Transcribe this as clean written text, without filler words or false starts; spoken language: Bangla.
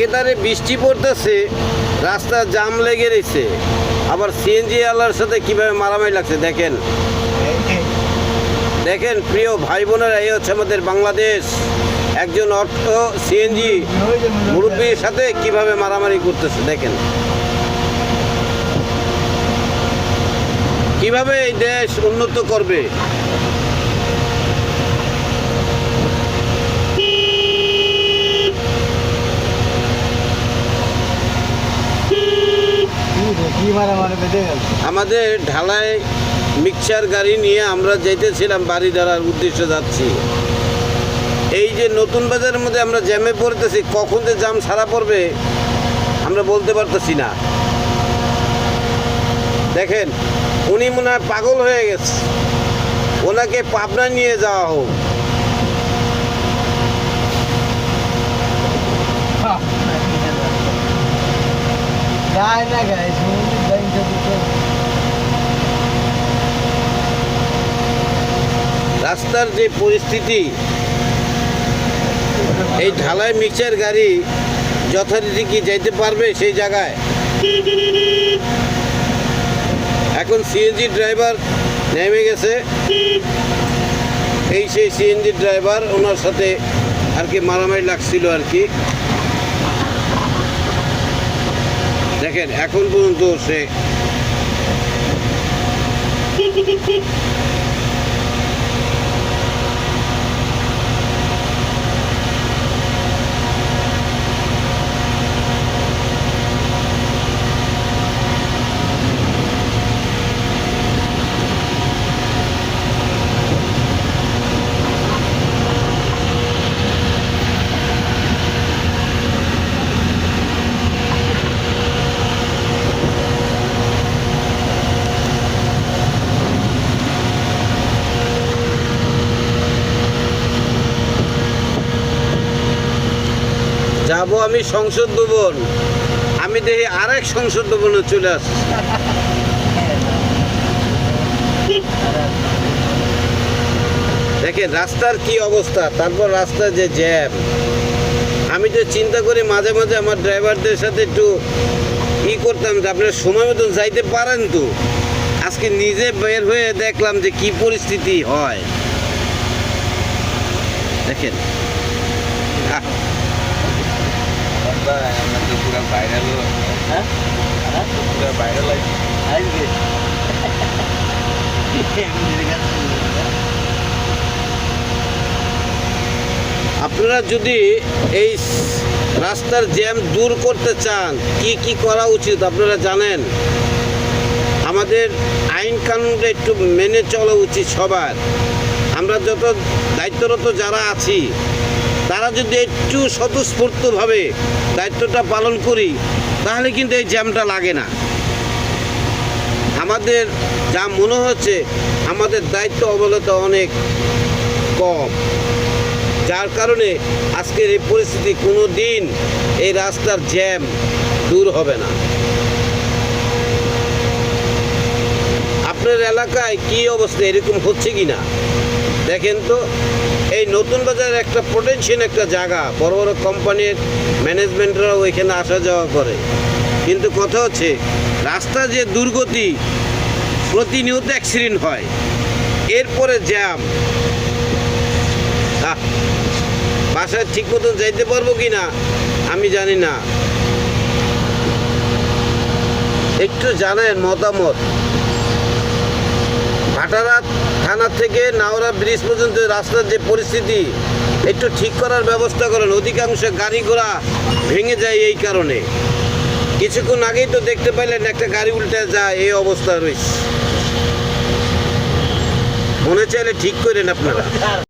একেবারে বৃষ্টি পড়তেছে, রাস্তা জাম লেগে রয়েছে, আবার সিএনজি আলার সাথে কিভাবে মারামারি লাগছে দেখেন। দেখেন প্রিয় ভাই বোনেরা, এই হচ্ছে আমাদের বাংলাদেশ। একজন অটো সিএনজি মুরব্বীর সাথে কিভাবে মারামারি করতেছে দেখেন। কিভাবে এই দেশ উন্নত করবে। আমাদের ঢালাই মিক্সার গাড়ি নিয়ে আমরা যেতেছিলাম বাড়িধারার উদ্দেশ্যে যাচ্ছি। এই যে নতুন বাজারের মধ্যে আমরা জ্যামে পড়তেছি, কখন যে জ্যাম সারা পড়বে আমরা বলতে পারতেছি না। দেখেন উনি মনে হয় পাগল হয়ে গেছে, ওনাকে পাবনা নিয়ে যাওয়া হোক। রাস্তার যে পরিস্থিতি, এই ঢালাই মিক্সার গাড়ি যথারীতি কি যাইতে পারবে সেই জায়গায়? এখন সিএনজি ড্রাইভার নেমে গেছে, এই সেই সিএনজি ড্রাইভার, ওনার সাথে আর কি মারামারি লাগছিল আর কি। দেখেন এখন পর্যন্ত সে যাবো আমি সংসদ ভবন, আমি দেখি আরেক সংসদ ভবনে চলে আসছি। দেখেন রাস্তার কি অবস্থা, তারপর রাস্তার যে জ্যাম। আমি তো চিন্তা করি মাঝে মাঝে আমার ড্রাইভারদের সাথে একটু করতাম যে আপনারা সময় মতন যাইতে পারেন তো। আজকে নিজে বের হয়ে দেখলাম যে কি পরিস্থিতি হয়। দেখেন আপনারা যদি এই রাস্তার জ্যাম দূর করতে চান, কি কি করা উচিত আপনারা জানেন? আমাদের আইন কানুনটা একটু মেনে চলা উচিত সবার। আমরা যত দায়িত্বরত যারা আছি তারা যদি একটু স্বতঃস্ফূর্তভাবে দায়িত্বটা পালন করি, তাহলে কিন্তু এই জ্যামটা লাগে না। আমাদের যা মনে হচ্ছে আমাদের দায়িত্ব অবহেলা অনেক কম, যার কারণে আজকের এই পরিস্থিতি। কোনো দিন এই রাস্তার জ্যাম দূর হবে না। আপনার এলাকায় কি অবস্থা, এরকম হচ্ছে কি না দেখেন তো। এই নতুন বাজার একটা পোটেনশিয়াল একটা জায়গা, বড় বড় কোম্পানির ম্যানেজমেন্টরা ওইখানে আসা যাওয়া করে, কিন্তু কথা হচ্ছে রাস্তা যে দুর্গতি, প্রতিনিয়ত অ্যাক্সিডেন্ট হয়, এরপরে জ্যাম। বাসায় ঠিক মতন যাইতে পারবো কি না আমি জানি না। একটু জানেন মতামত। ভাটারা থানা থেকে নাওরা ব্রিজ পর্যন্ত রাস্তার যে পরিস্থিতি, একটু ঠিক করার ব্যবস্থা করেন। অধিকাংশ গাড়ি ঘোড়া ভেঙে যায় এই কারণে। কিছুক্ষণ আগেই তো দেখতে পাইলেন একটা গাড়ি উল্টে যায়, এই অবস্থা রয়েছে। মনে চাইলে ঠিক করেন আপনারা।